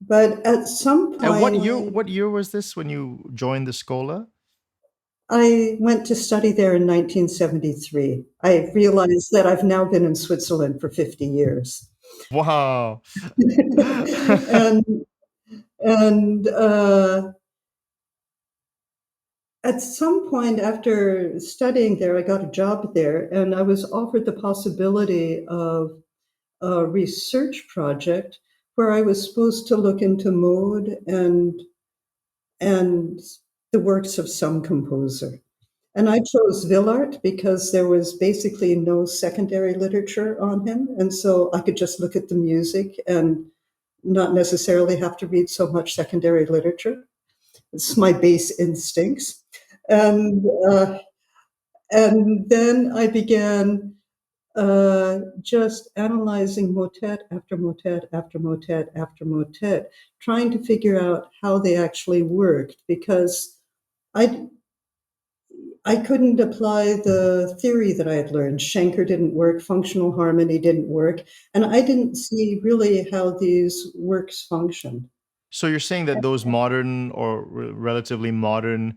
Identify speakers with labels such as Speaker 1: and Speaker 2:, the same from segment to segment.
Speaker 1: But at some
Speaker 2: And
Speaker 1: point,
Speaker 2: what year was this when you joined the Schola?
Speaker 1: I went to study there in 1973. I realized that I've now been in Switzerland for 50 years.
Speaker 2: Wow.
Speaker 1: and and at some point after studying there, I got a job there, and I was offered the possibility of a research project where I was supposed to look into mode and the works of some composer. And I chose Villart because there was basically no secondary literature on him, and so I could just look at the music and not necessarily have to read so much secondary literature. It's my base instincts. And and then I began just analyzing motet after motet after motet after motet, trying to figure out how they actually worked because I I couldn't apply the theory that I had learned. Schenker didn't work, functional harmony didn't work, and I didn't see really how these works functioned.
Speaker 2: So you're saying that those modern or relatively modern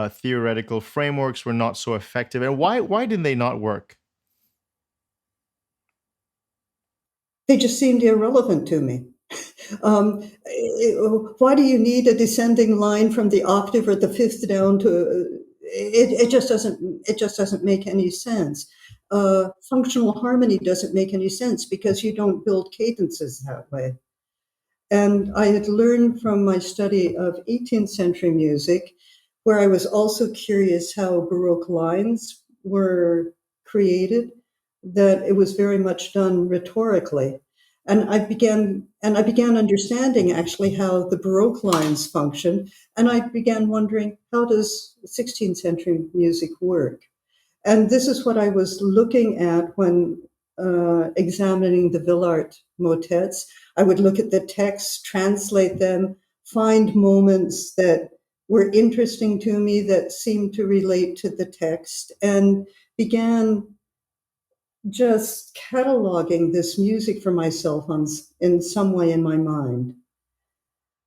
Speaker 2: theoretical frameworks were not so effective, and why did they not work?
Speaker 1: They just seemed irrelevant to me. Why do you need a descending line from the octave or the fifth down to it just doesn't make any sense. Functional harmony doesn't make any sense because you don't build cadences that way. And I had learned from my study of 18th century music, where I was also curious how Baroque lines were created, that it was very much done rhetorically. And I began understanding actually how the Baroque lines function. And I began wondering, how does 16th century music work? And this is what I was looking at when examining the Villart motets. I would look at the text, translate them, find moments that were interesting to me that seemed to relate to the text, and began just cataloging this music for myself in some way in my mind.